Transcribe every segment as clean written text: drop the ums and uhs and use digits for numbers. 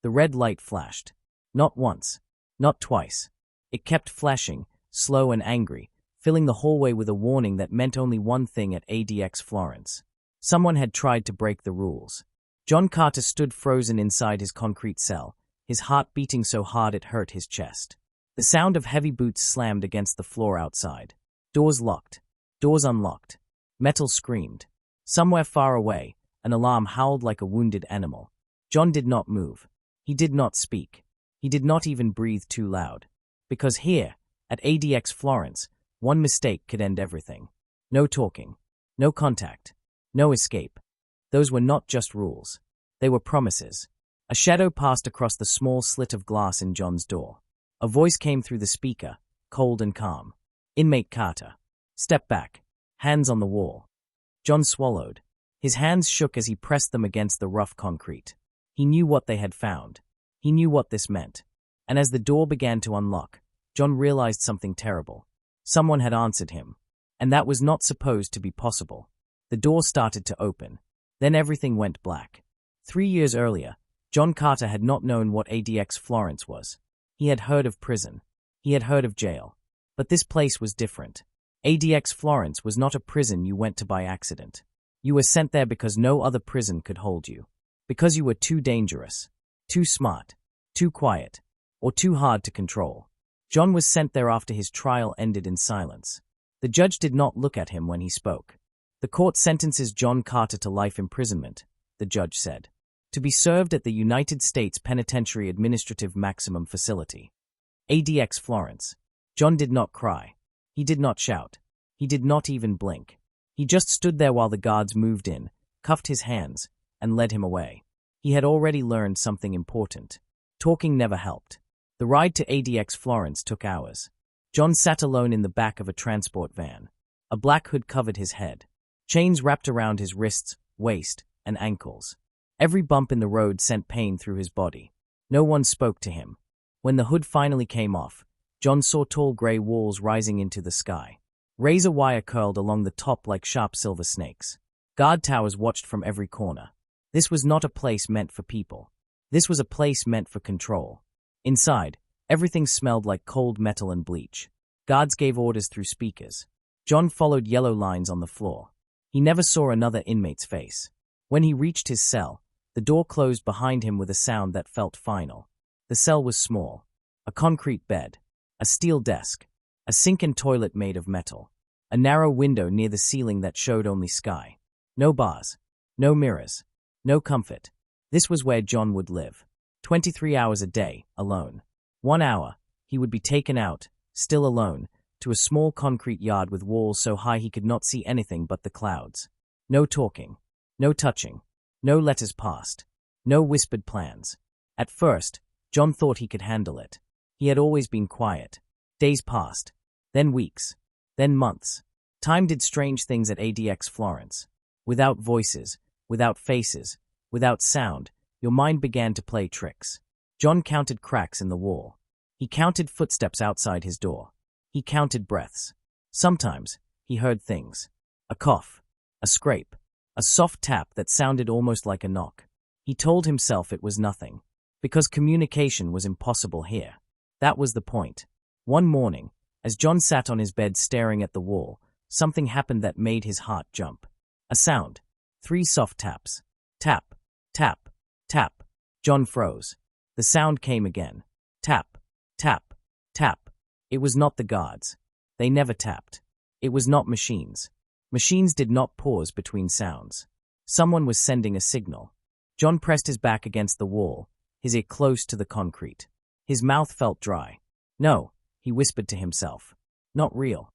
The red light flashed. Not once. Not twice. It kept flashing, slow and angry, filling the hallway with a warning that meant only one thing at ADX Florence. Someone had tried to break the rules. John Carter stood frozen inside his concrete cell, his heart beating so hard it hurt his chest. The sound of heavy boots slammed against the floor outside. Doors locked. Doors unlocked. Metal screamed. Somewhere far away, an alarm howled like a wounded animal. John did not move. He did not speak. He did not even breathe too loud. Because here, at ADX Florence, one mistake could end everything. No talking. No contact. No escape. Those were not just rules. They were promises. A shadow passed across the small slit of glass in John's door. A voice came through the speaker, cold and calm. Inmate Carter. Step back. Hands on the wall. John swallowed. His hands shook as he pressed them against the rough concrete. He knew what they had found. He knew what this meant. And as the door began to unlock, John realized something terrible. Someone had answered him. And that was not supposed to be possible. The door started to open. Then everything went black. 3 years earlier, John Carter had not known what ADX Florence was. He had heard of prison. He had heard of jail. But this place was different. ADX Florence was not a prison you went to by accident. You were sent there because no other prison could hold you. Because you were too dangerous, too smart, too quiet, or too hard to control. John was sent there after his trial ended in silence. The judge did not look at him when he spoke. The court sentences John Carter to life imprisonment, the judge said, to be served at the United States Penitentiary Administrative Maximum Facility. ADX Florence. John did not cry. He did not shout. He did not even blink. He just stood there while the guards moved in, cuffed his hands, and led him away. He had already learned something important. Talking never helped. The ride to ADX Florence took hours. John sat alone in the back of a transport van. A black hood covered his head. Chains wrapped around his wrists, waist, and ankles. Every bump in the road sent pain through his body. No one spoke to him. When the hood finally came off, John saw tall gray walls rising into the sky. Razor wire curled along the top like sharp silver snakes. Guard towers watched from every corner. This was not a place meant for people. This was a place meant for control. Inside, everything smelled like cold metal and bleach. Guards gave orders through speakers. John followed yellow lines on the floor. He never saw another inmate's face. When he reached his cell, the door closed behind him with a sound that felt final. The cell was small. A concrete bed. A steel desk. A sink and toilet made of metal. A narrow window near the ceiling that showed only sky. No bars. No mirrors. No comfort. This was where John would live. 23 hours a day, alone. 1 hour, he would be taken out, still alone, to a small concrete yard with walls so high he could not see anything but the clouds. No talking. No touching. No letters passed. No whispered plans. At first, John thought he could handle it. He had always been quiet. Days passed. Then weeks. Then months. Time did strange things at ADX Florence. Without voices, without faces, without sound, your mind began to play tricks. John counted cracks in the wall. He counted footsteps outside his door. He counted breaths. Sometimes, he heard things. A cough. A scrape. A soft tap that sounded almost like a knock. He told himself it was nothing. Because communication was impossible here. That was the point. One morning, as John sat on his bed staring at the wall, something happened that made his heart jump. A sound. 3 soft taps. Tap. Tap. Tap. John froze. The sound came again. Tap. Tap. Tap. It was not the guards. They never tapped. It was not machines. Machines did not pause between sounds. Someone was sending a signal. John pressed his back against the wall, his ear close to the concrete. His mouth felt dry. No, he whispered to himself. Not real.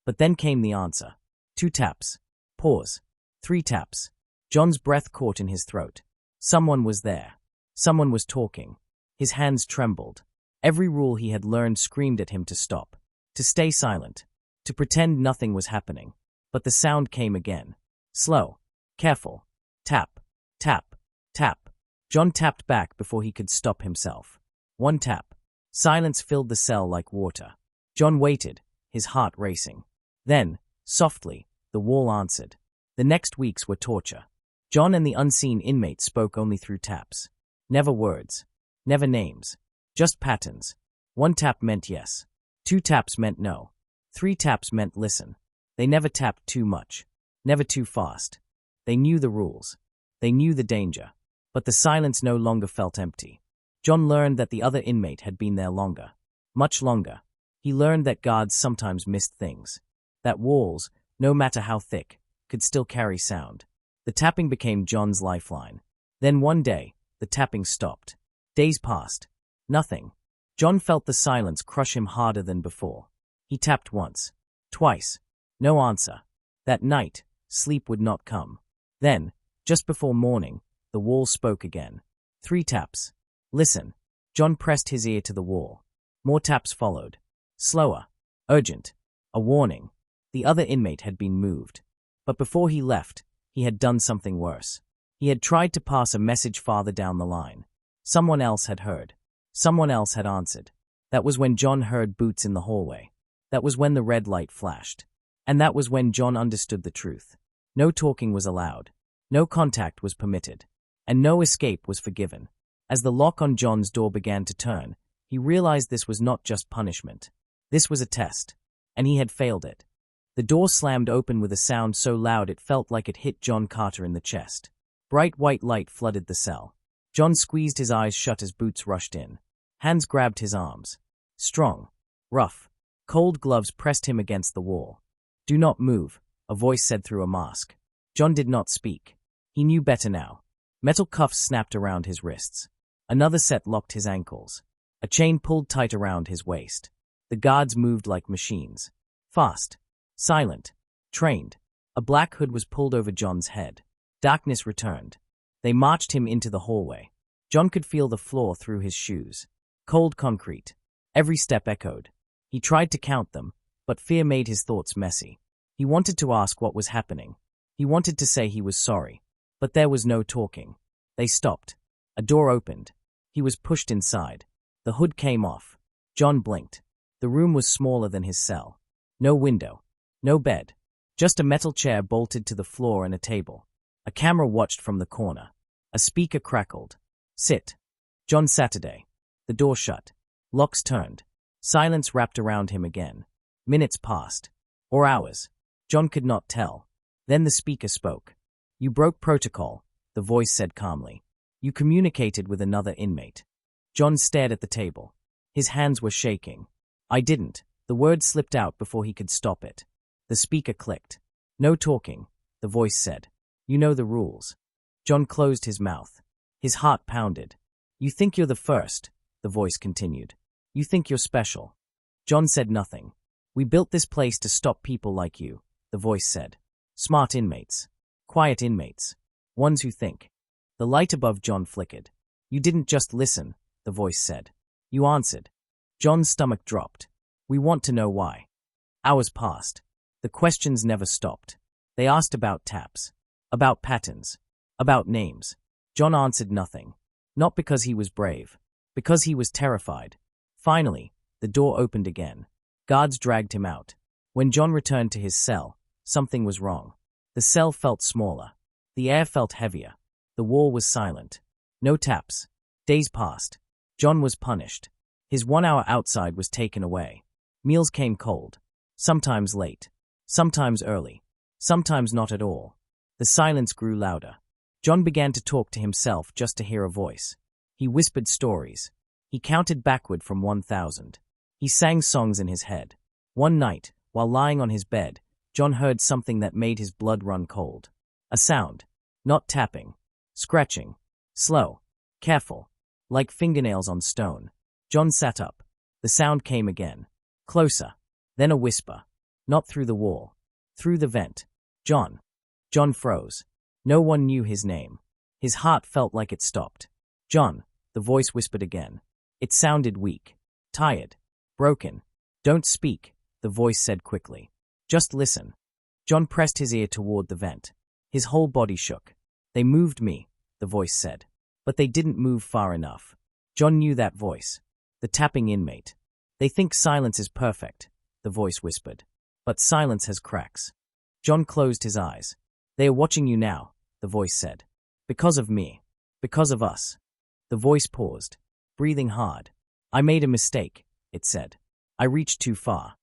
But then came the answer. 2 taps. Pause. 3 taps. John's breath caught in his throat. Someone was there. Someone was talking. His hands trembled. Every rule he had learned screamed at him to stop. To stay silent. To pretend nothing was happening. But the sound came again. Slow. Careful. Tap. Tap. Tap. John tapped back before he could stop himself. 1 tap. Silence filled the cell like water. John waited, his heart racing. Then, softly, the wall answered. The next weeks were torture. John and the unseen inmate spoke only through taps. Never words. Never names. Just patterns. 1 tap meant yes. 2 taps meant no. 3 taps meant listen. They never tapped too much. Never too fast. They knew the rules. They knew the danger. But the silence no longer felt empty. John learned that the other inmate had been there longer. Much longer. He learned that guards sometimes missed things. That walls, no matter how thick, could still carry sound. The tapping became John's lifeline. Then one day, the tapping stopped. Days passed. Nothing. John felt the silence crush him harder than before. He tapped once. Twice. No answer. That night, sleep would not come. Then, just before morning, the wall spoke again. 3 taps. Listen. John pressed his ear to the wall. More taps followed. Slower. Urgent. A warning. The other inmate had been moved. But before he left, he had done something worse. He had tried to pass a message farther down the line. Someone else had heard. Someone else had answered. That was when John heard boots in the hallway. That was when the red light flashed. And that was when John understood the truth. No talking was allowed. No contact was permitted. And no escape was forgiven. As the lock on John's door began to turn, he realized this was not just punishment. This was a test. And he had failed it. The door slammed open with a sound so loud it felt like it hit John Carter in the chest. Bright white light flooded the cell. John squeezed his eyes shut as Boots rushed in. Hands grabbed his arms. Strong. Rough. Cold gloves pressed him against the wall. Do not move, a voice said through a mask. John did not speak. He knew better now. Metal cuffs snapped around his wrists. Another set locked his ankles. A chain pulled tight around his waist. The guards moved like machines. Fast. Silent. Trained. A black hood was pulled over John's head. Darkness returned. They marched him into the hallway. John could feel the floor through his shoes. Cold concrete. Every step echoed. He tried to count them, but fear made his thoughts messy. He wanted to ask what was happening. He wanted to say he was sorry. But there was no talking. They stopped. A door opened. He was pushed inside. The hood came off. John blinked. The room was smaller than his cell. No window. No bed. Just a metal chair bolted to the floor and a table. A camera watched from the corner. A speaker crackled. Sit. John Saturday. The door shut. Locks turned. Silence wrapped around him again. Minutes passed. Or hours. John could not tell. Then the speaker spoke. You broke protocol, the voice said calmly. You communicated with another inmate. John stared at the table. His hands were shaking. I didn't. The word slipped out before he could stop it. The speaker clicked. No talking, the voice said. You know the rules. John closed his mouth. His heart pounded. You think you're the first, the voice continued. You think you're special. John said nothing. We built this place to stop people like you, the voice said. Smart inmates. Quiet inmates. Ones who think. The light above John flickered. You didn't just listen, the voice said. You answered. John's stomach dropped. We want to know why. Hours passed. The questions never stopped. They asked about taps. About patterns. About names. John answered nothing. Not because he was brave. Because he was terrified. Finally, the door opened again. Guards dragged him out. When John returned to his cell, something was wrong. The cell felt smaller. The air felt heavier. The wall was silent. No taps. Days passed. John was punished. His 1 hour outside was taken away. Meals came cold. Sometimes late. Sometimes early. Sometimes not at all. The silence grew louder. John began to talk to himself just to hear a voice. He whispered stories. He counted backward from 1,000. He sang songs in his head. One night, while lying on his bed, John heard something that made his blood run cold. A sound. Not tapping. Scratching. Slow. Careful. Like fingernails on stone. John sat up. The sound came again. Closer. Then a whisper. Not through the wall. Through the vent. John. John froze. No one knew his name. His heart felt like it stopped. John, the voice whispered again. It sounded weak. Tired. Broken. Don't speak, the voice said quickly. Just listen. John pressed his ear toward the vent. His whole body shook. They moved me, the voice said. But they didn't move far enough. John knew that voice. The tapping inmate. They think silence is perfect, the voice whispered. But silence has cracks. John closed his eyes. They are watching you now, the voice said. Because of me. Because of us. The voice paused. breathing hard. "I made a mistake," it said. "I reached too far."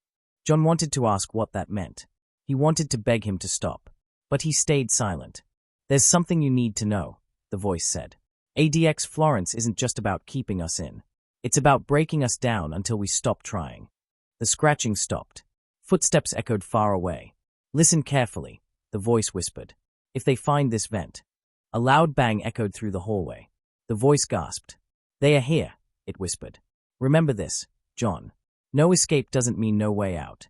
John wanted to ask what that meant. He wanted to beg him to stop. But he stayed silent. "There's something you need to know," the voice said. "ADX Florence isn't just about keeping us in. It's about breaking us down until we stop trying." The scratching stopped. Footsteps echoed far away. "Listen carefully," the voice whispered. "If they find this vent." A loud bang echoed through the hallway. The voice gasped. "They are here," it whispered. "Remember this, John. No escape doesn't mean no way out."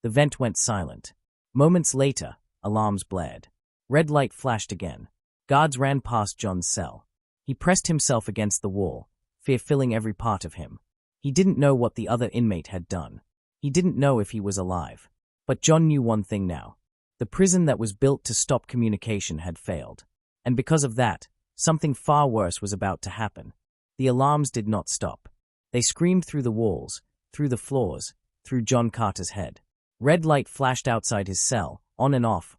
The vent went silent. Moments later, alarms blared. Red light flashed again. Guards ran past John's cell. He pressed himself against the wall, fear filling every part of him. He didn't know what the other inmate had done. He didn't know if he was alive. But John knew one thing now. The prison that was built to stop communication had failed. And because of that, something far worse was about to happen. The alarms did not stop. They screamed through the walls, through the floors, through John Carter's head. Red light flashed outside his cell, on and off,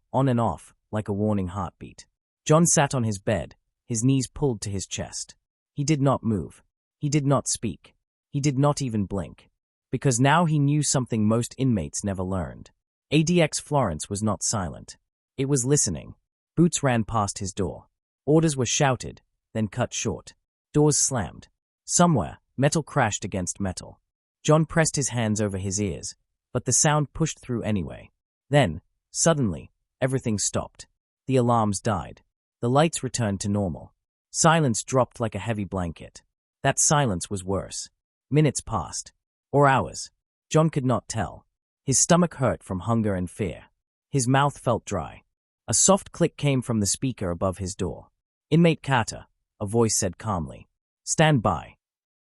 like a warning heartbeat. John sat on his bed, his knees pulled to his chest. He did not move. He did not speak. He did not even blink. Because now he knew something most inmates never learned. ADX Florence was not silent. It was listening. Boots ran past his door. Orders were shouted, then cut short. Doors slammed. Somewhere, metal crashed against metal. John pressed his hands over his ears, but the sound pushed through anyway. Then, suddenly, everything stopped. The alarms died. The lights returned to normal. Silence dropped like a heavy blanket. That silence was worse. Minutes passed. Or hours. John could not tell. His stomach hurt from hunger and fear. His mouth felt dry. A soft click came from the speaker above his door. "Inmate Carter," a voice said calmly. "Stand by."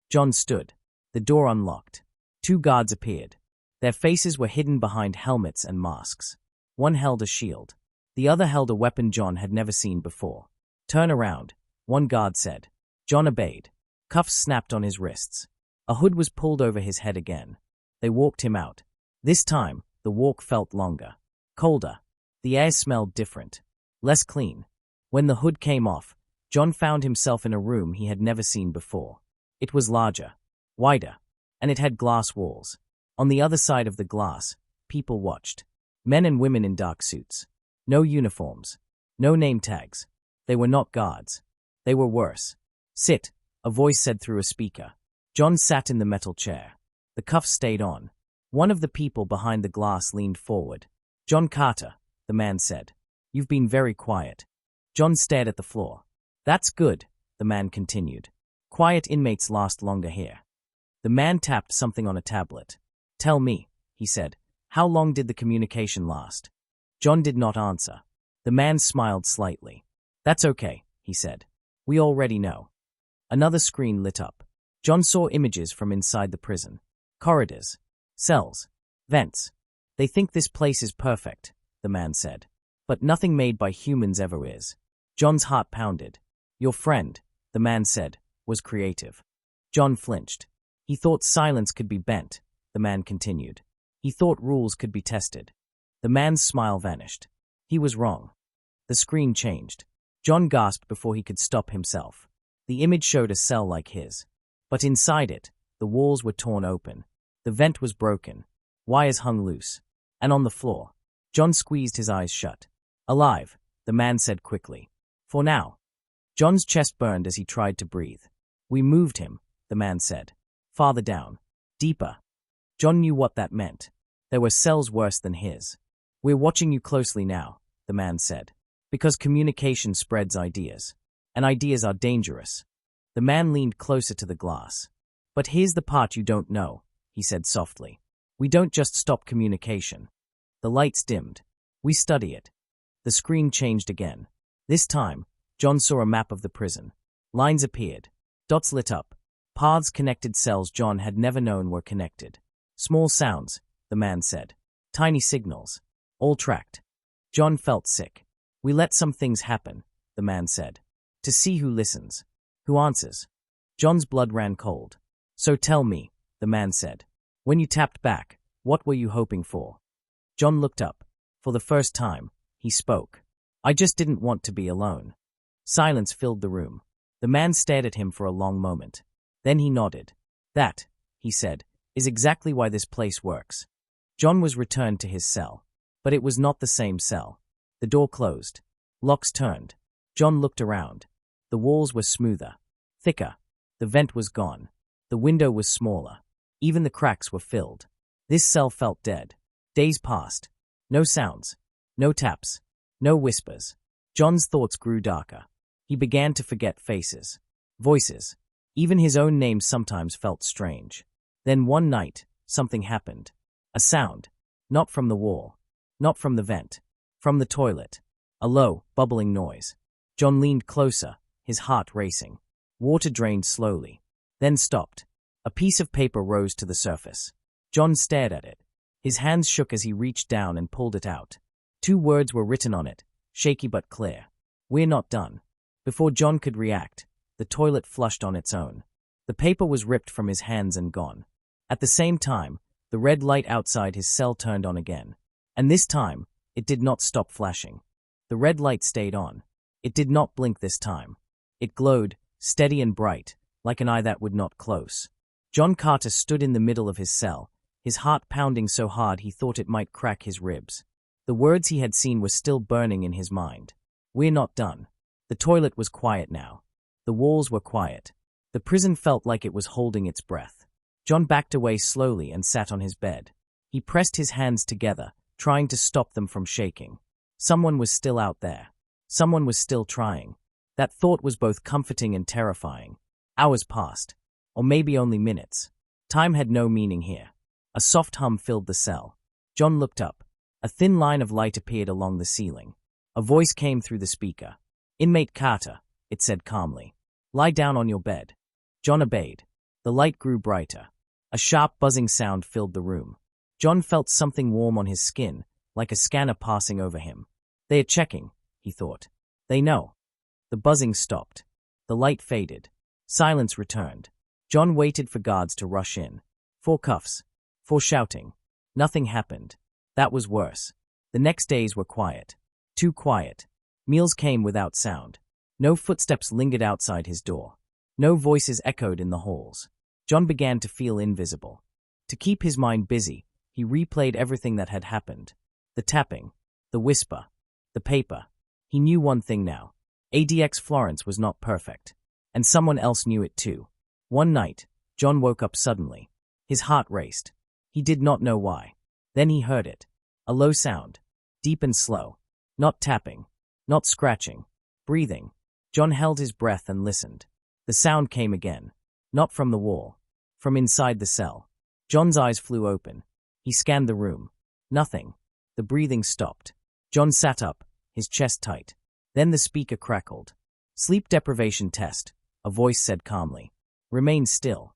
John stood. The door unlocked. Two guards appeared. Their faces were hidden behind helmets and masks. One held a shield. The other held a weapon John had never seen before. "Turn around," one guard said. John obeyed. Cuffs snapped on his wrists. A hood was pulled over his head again. They walked him out. This time, the walk felt longer. Colder. The air smelled different. Less clean. When the hood came off, John found himself in a room he had never seen before. It was larger, wider, and it had glass walls. On the other side of the glass, people watched. Men and women in dark suits. No uniforms. No name tags. They were not guards. They were worse. "Sit," a voice said through a speaker. John sat in the metal chair. The cuffs stayed on. One of the people behind the glass leaned forward. "John Carter," the man said. "You've been very quiet." John stared at the floor. "That's good," the man continued. "Quiet inmates last longer here." The man tapped something on a tablet. "Tell me," he said, "how long did the communication last?" John did not answer. The man smiled slightly. "That's okay," he said. "We already know." Another screen lit up. John saw images from inside the prison. Corridors. Cells. Vents. "They think this place is perfect," the man said. "But nothing made by humans ever is." John's heart pounded. "Your friend," the man said, "was creative." John flinched. He thought silence could be bent, the man continued. He thought rules could be tested. The man's smile vanished. He was wrong. The screen changed. John gasped before he could stop himself. The image showed a cell like his. But inside it, the walls were torn open. The vent was broken. Wires hung loose. And on the floor. John squeezed his eyes shut. "Alive," the man said quickly. "For now." John's chest burned as he tried to breathe. "We moved him," the man said. "Farther down. Deeper." John knew what that meant. There were cells worse than his. "We're watching you closely now," the man said. "Because communication spreads ideas. And ideas are dangerous." The man leaned closer to the glass. "But here's the part you don't know," he said softly. "We don't just stop communication." The lights dimmed. "We study it." The screen changed again. This time, John saw a map of the prison. Lines appeared. Dots lit up. Paths connected cells John had never known were connected. "Small sounds," the man said. "Tiny signals. All tracked." John felt sick. "We let some things happen," the man said. "To see who listens. Who answers." John's blood ran cold. "So tell me," the man said. "When you tapped back, what were you hoping for?" John looked up. For the first time, he spoke. "I just didn't want to be alone." Silence filled the room. The man stared at him for a long moment. Then he nodded. That, he said, is exactly why this place works. John was returned to his cell. But it was not the same cell. The door closed. Locks turned. John looked around. The walls were smoother, thicker. The vent was gone. The window was smaller. Even the cracks were filled. This cell felt dead. Days passed. No sounds. No taps. No whispers. John's thoughts grew darker. He began to forget faces, voices. Even his own name sometimes felt strange. Then one night, something happened. A sound. Not from the wall. Not from the vent. From the toilet. A low, bubbling noise. John leaned closer, his heart racing. Water drained slowly. Then stopped. A piece of paper rose to the surface. John stared at it. His hands shook as he reached down and pulled it out. 2 words were written on it, shaky but clear. We're not done. Before John could react, the toilet flushed on its own. The paper was ripped from his hands and gone. At the same time, the red light outside his cell turned on again. And this time, it did not stop flashing. The red light stayed on. It did not blink this time. It glowed, steady and bright, like an eye that would not close. John Carter stood in the middle of his cell, his heart pounding so hard he thought it might crack his ribs. The words he had seen were still burning in his mind. We're not done. The toilet was quiet now. The walls were quiet. The prison felt like it was holding its breath. John backed away slowly and sat on his bed. He pressed his hands together, trying to stop them from shaking. Someone was still out there. Someone was still trying. That thought was both comforting and terrifying. Hours passed. Or maybe only minutes. Time had no meaning here. A soft hum filled the cell. John looked up. A thin line of light appeared along the ceiling. A voice came through the speaker. "Inmate Carter," it said calmly. "Lie down on your bed." John obeyed. The light grew brighter. A sharp buzzing sound filled the room. John felt something warm on his skin, like a scanner passing over him. They are checking, he thought. They know. The buzzing stopped. The light faded. Silence returned. John waited for guards to rush in. 4 cuffs. 4 shouting. Nothing happened. That was worse. The next days were quiet. Too quiet. Meals came without sound. No footsteps lingered outside his door. No voices echoed in the halls. John began to feel invisible. To keep his mind busy, he replayed everything that had happened. The tapping. The whisper. The paper. He knew one thing now. ADX Florence was not perfect. And someone else knew it too. One night, John woke up suddenly. His heart raced. He did not know why. Then he heard it. A low sound. Deep and slow. Not tapping. Not scratching. Breathing. John held his breath and listened. The sound came again. Not from the wall. From inside the cell. John's eyes flew open. He scanned the room. Nothing. The breathing stopped. John sat up, his chest tight. Then the speaker crackled. "Sleep deprivation test," a voice said calmly. "Remain still."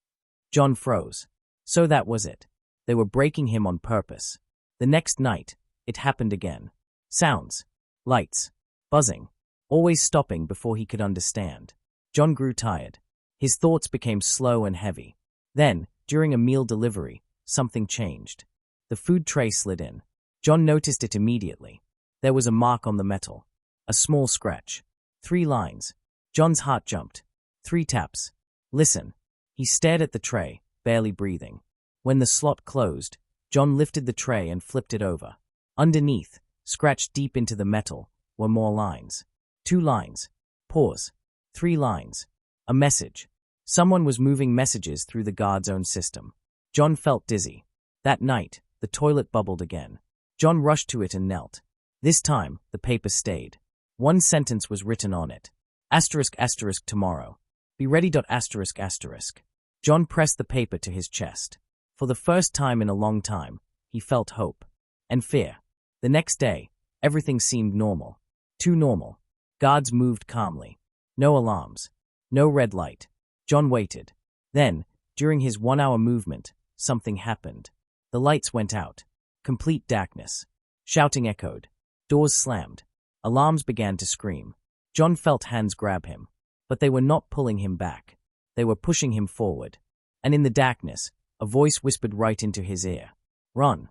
John froze. So that was it. They were breaking him on purpose. The next night, it happened again. Sounds. Lights. Buzzing. Always stopping before he could understand. John grew tired. His thoughts became slow and heavy. Then, during a meal delivery, something changed. The food tray slid in. John noticed it immediately. There was a mark on the metal. A small scratch. 3 lines. John's heart jumped. 3 taps. Listen. He stared at the tray, barely breathing. When the slot closed, John lifted the tray and flipped it over. Underneath, scratched deep into the metal, were more lines. 2 lines. Pause. 3 lines. A message. Someone was moving messages through the guard's own system. John felt dizzy. That night, the toilet bubbled again. John rushed to it and knelt. This time, the paper stayed. One sentence was written on it. *** tomorrow. Be ready. ***. John pressed the paper to his chest. For the first time in a long time, he felt hope. And fear. The next day, everything seemed normal. Too normal. Guards moved calmly. No alarms. No red light. John waited. Then, during his 1-hour movement, something happened. The lights went out. Complete darkness. Shouting echoed. Doors slammed. Alarms began to scream. John felt hands grab him. But they were not pulling him back. They were pushing him forward. And in the darkness, a voice whispered right into his ear. "Run."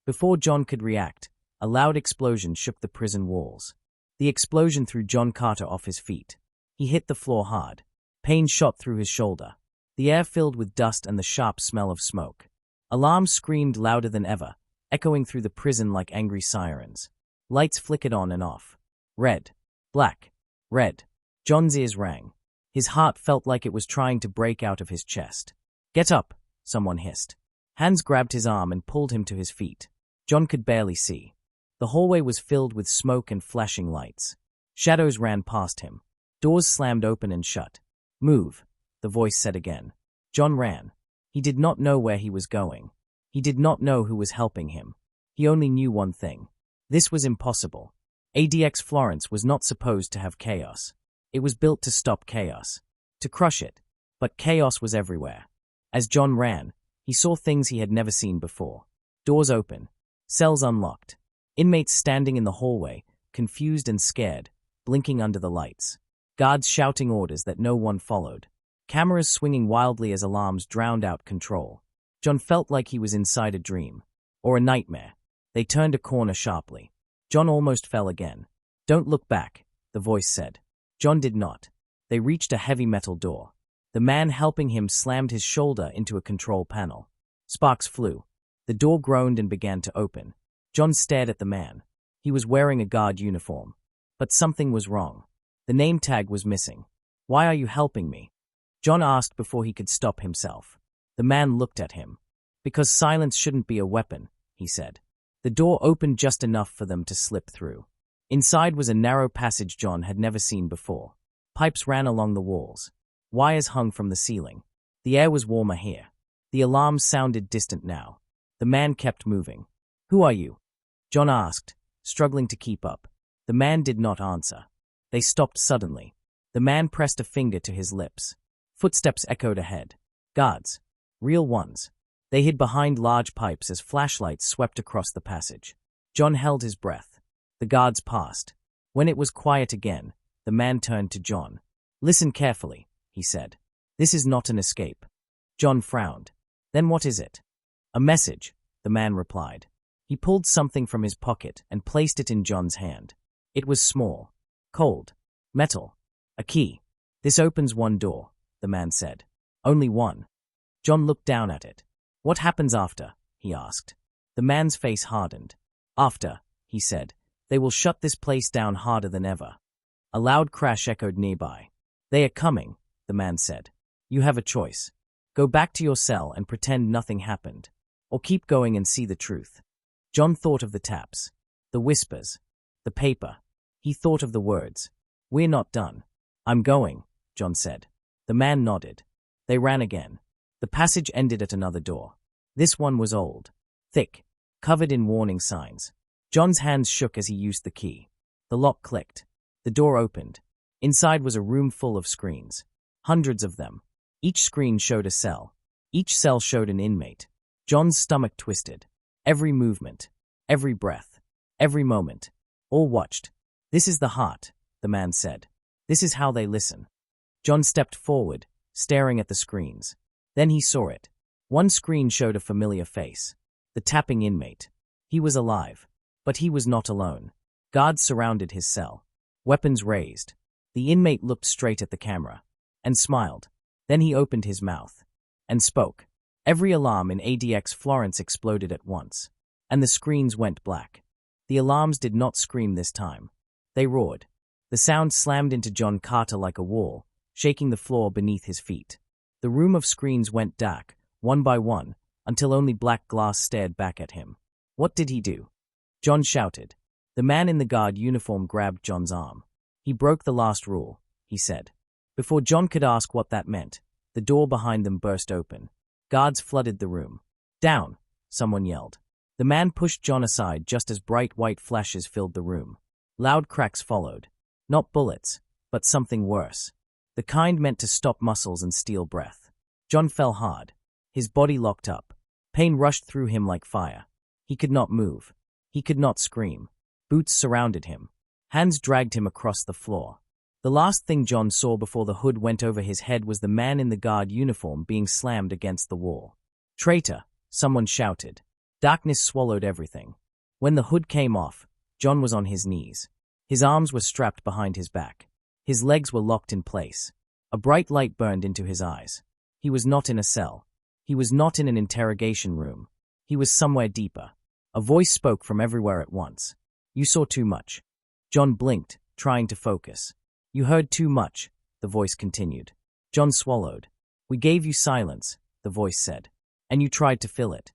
Before John could react, a loud explosion shook the prison walls. The explosion threw John Carter off his feet. He hit the floor hard. Pain shot through his shoulder. the air filled with dust and the sharp smell of smoke. Alarms screamed louder than ever, echoing through the prison like angry sirens. Lights flickered on and off. Red. Black. Red. John's ears rang. His heart felt like it was trying to break out of his chest. "Get up," someone hissed. Hands grabbed his arm and pulled him to his feet. John could barely see. The hallway was filled with smoke and flashing lights. Shadows ran past him. Doors slammed open and shut. "Move," the voice said again. John ran. He did not know where he was going. He did not know who was helping him. He only knew one thing. This was impossible. ADX Florence was not supposed to have chaos. It was built to stop chaos, to crush it. But chaos was everywhere. As John ran, he saw things he had never seen before. Doors open. Cells unlocked. Inmates standing in the hallway, confused and scared, blinking under the lights. Guards shouting orders that no one followed. Cameras swinging wildly as alarms drowned out control. John felt like he was inside a dream. Or a nightmare. They turned a corner sharply. John almost fell again. "Don't look back," the voice said. John did not. They reached a heavy metal door. The man helping him slammed his shoulder into a control panel. Sparks flew. The door groaned and began to open. John stared at the man. He was wearing a guard uniform. But something was wrong. The name tag was missing. "Why are you helping me?" John asked before he could stop himself. The man looked at him. "Because silence shouldn't be a weapon," he said. The door opened just enough for them to slip through. Inside was a narrow passage John had never seen before. Pipes ran along the walls. Wires hung from the ceiling. The air was warmer here. The alarms sounded distant now. The man kept moving. "Who are you?" John asked, struggling to keep up. The man did not answer. They stopped suddenly. The man pressed a finger to his lips. Footsteps echoed ahead. Guards. Real ones. They hid behind large pipes as flashlights swept across the passage. John held his breath. The guards passed. When it was quiet again, the man turned to John. "Listen carefully," he said. "This is not an escape." John frowned. "Then what is it?" "A message," the man replied. He pulled something from his pocket and placed it in John's hand. It was small. Cold. Metal. A key. "This opens one door," the man said. "Only one." John looked down at it. "What happens after?" he asked. The man's face hardened. "After," he said, "they will shut this place down harder than ever." A loud crash echoed nearby. "They are coming," the man said. "You have a choice. Go back to your cell and pretend nothing happened. Or keep going and see the truth." John thought of the taps. The whispers. The paper. He thought of the words. "We're not done." "I'm going," John said. The man nodded. They ran again. The passage ended at another door. This one was old. Thick. Covered in warning signs. John's hands shook as he used the key. The lock clicked. The door opened. Inside was a room full of screens. Hundreds of them. Each screen showed a cell. Each cell showed an inmate. John's stomach twisted. Every movement. Every breath. Every moment. All watched. "This is the heart," the man said. "This is how they listen." John stepped forward, staring at the screens. Then he saw it. One screen showed a familiar face. The tapping inmate. He was alive. But he was not alone. Guards surrounded his cell. Weapons raised. The inmate looked straight at the camera. And smiled. Then he opened his mouth. And spoke. Every alarm in ADX Florence exploded at once. And the screens went black. The alarms did not scream this time. They roared. The sound slammed into John Carter like a wall, shaking the floor beneath his feet. The room of screens went dark, one by one, until only black glass stared back at him. What did he do? John shouted. The man in the guard uniform grabbed John's arm. He broke the last rule, he said. Before John could ask what that meant, the door behind them burst open. Guards flooded the room. "Down!" someone yelled. The man pushed John aside just as bright white flashes filled the room. Loud cracks followed. Not bullets, but something worse. The kind meant to stop muscles and steal breath. John fell hard. His body locked up. Pain rushed through him like fire. He could not move. He could not scream. Boots surrounded him. Hands dragged him across the floor. The last thing John saw before the hood went over his head was the man in the guard uniform being slammed against the wall. "Traitor!" someone shouted. Darkness swallowed everything. When the hood came off, John was on his knees. His arms were strapped behind his back. His legs were locked in place. A bright light burned into his eyes. He was not in a cell. He was not in an interrogation room. He was somewhere deeper. A voice spoke from everywhere at once. You saw too much. John blinked, trying to focus. You heard too much, the voice continued. John swallowed. We gave you silence, the voice said. And you tried to fill it.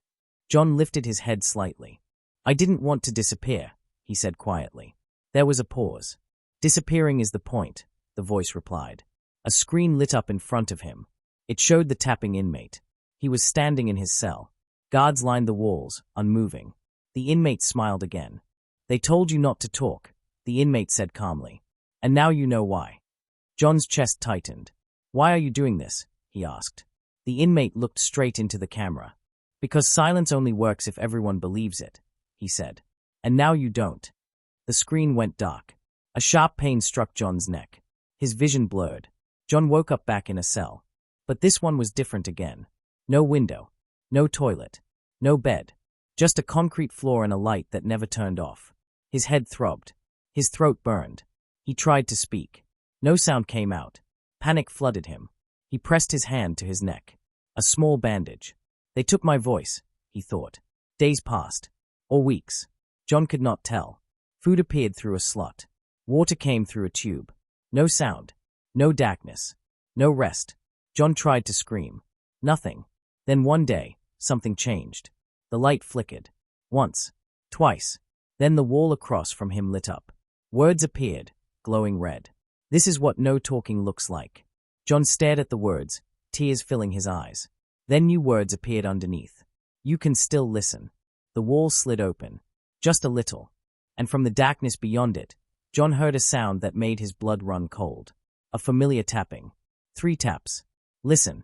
John lifted his head slightly. I didn't want to disappear, he said quietly. There was a pause. Disappearing is the point, the voice replied. A screen lit up in front of him. It showed the tapping inmate. He was standing in his cell. Guards lined the walls, unmoving. The inmate smiled again. They told you not to talk, the inmate said calmly. And now you know why. John's chest tightened. Why are you doing this? He asked. The inmate looked straight into the camera. Because silence only works if everyone believes it, he said. And now you don't. The screen went dark. A sharp pain struck John's neck. His vision blurred. John woke up back in a cell. But this one was different again. No window. No toilet. No bed. Just a concrete floor and a light that never turned off. His head throbbed. His throat burned. He tried to speak. No sound came out. Panic flooded him. He pressed his hand to his neck. A small bandage. They took my voice, he thought. Days passed. Or weeks. John could not tell. Food appeared through a slot. Water came through a tube. No sound. No darkness. No rest. John tried to scream. Nothing. Then one day, something changed. The light flickered. Once. Twice. Then the wall across from him lit up. Words appeared, glowing red. This is what no talking looks like. John stared at the words, tears filling his eyes. Then new words appeared underneath. You can still listen. The wall slid open. Just a little. And from the darkness beyond it, John heard a sound that made his blood run cold. A familiar tapping. 3 taps. Listen.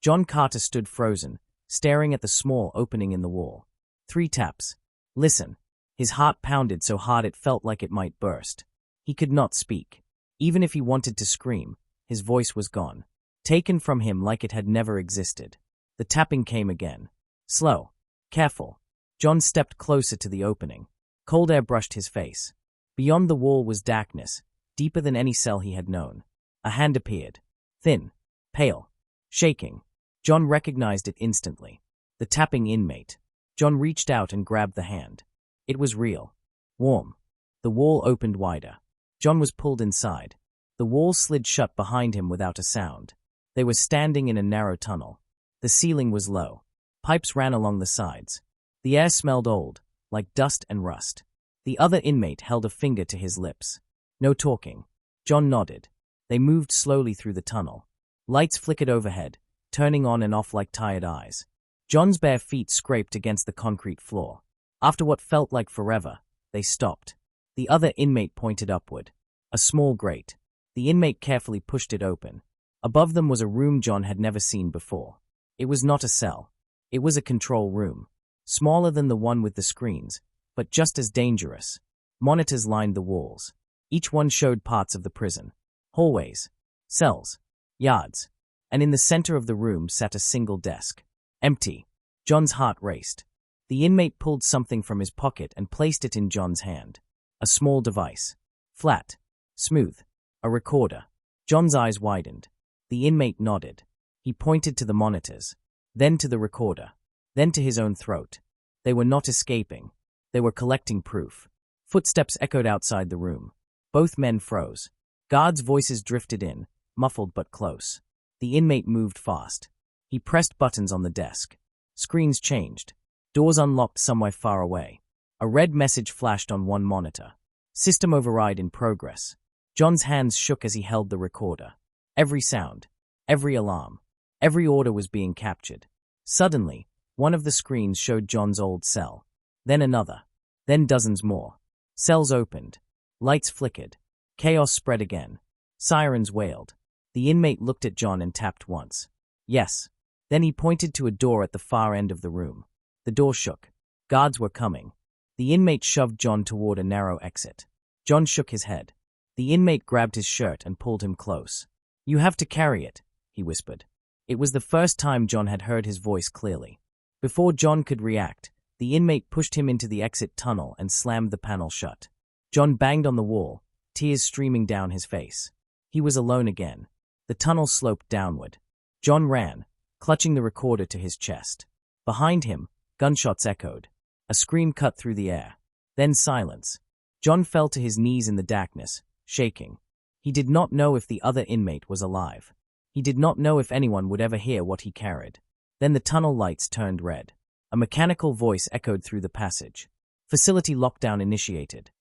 John Carter stood frozen, staring at the small opening in the wall. 3 taps. Listen. His heart pounded so hard it felt like it might burst. He could not speak. Even if he wanted to scream, his voice was gone. Taken from him like it had never existed. The tapping came again. Slow. Careful. John stepped closer to the opening. Cold air brushed his face. Beyond the wall was darkness, deeper than any cell he had known. A hand appeared. Thin. Pale. Shaking. John recognized it instantly. The tapping inmate. John reached out and grabbed the hand. It was real. Warm. The wall opened wider. John was pulled inside. The wall slid shut behind him without a sound. They were standing in a narrow tunnel. The ceiling was low. Pipes ran along the sides. The air smelled old, like dust and rust. The other inmate held a finger to his lips. No talking. John nodded. They moved slowly through the tunnel. Lights flickered overhead, turning on and off like tired eyes. John's bare feet scraped against the concrete floor. After what felt like forever, they stopped. The other inmate pointed upward. A small grate. The inmate carefully pushed it open. Above them was a room John had never seen before. It was not a cell. It was a control room. Smaller than the one with the screens, but just as dangerous. Monitors lined the walls. Each one showed parts of the prison. Hallways. Cells. Yards. And in the center of the room sat a single desk. Empty. John's heart raced. The inmate pulled something from his pocket and placed it in John's hand. A small device. Flat. Smooth. A recorder. John's eyes widened. The inmate nodded. He pointed to the monitors, then to the recorder, then to his own throat. They were not escaping. They were collecting proof. Footsteps echoed outside the room. Both men froze. Guards' voices drifted in, muffled but close. The inmate moved fast. He pressed buttons on the desk. Screens changed. Doors unlocked somewhere far away. A red message flashed on one monitor. System override in progress. John's hands shook as he held the recorder. Every sound, every alarm, every order was being captured. Suddenly, one of the screens showed John's old cell. Then another. Then dozens more. Cells opened. Lights flickered. Chaos spread again. Sirens wailed. The inmate looked at John and tapped once. Yes. Then he pointed to a door at the far end of the room. The door shook. Guards were coming. The inmate shoved John toward a narrow exit. John shook his head. The inmate grabbed his shirt and pulled him close. You have to carry it, he whispered. It was the first time John had heard his voice clearly. Before John could react, the inmate pushed him into the exit tunnel and slammed the panel shut. John banged on the wall, tears streaming down his face. He was alone again. The tunnel sloped downward. John ran, clutching the recorder to his chest. Behind him, gunshots echoed. A scream cut through the air. Then silence. John fell to his knees in the darkness, shaking. He did not know if the other inmate was alive. He did not know if anyone would ever hear what he carried. Then the tunnel lights turned red. A mechanical voice echoed through the passage. Facility lockdown initiated.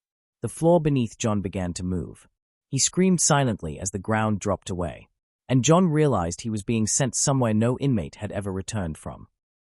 The floor beneath John began to move. He screamed silently as the ground dropped away. And John realized he was being sent somewhere no inmate had ever returned from.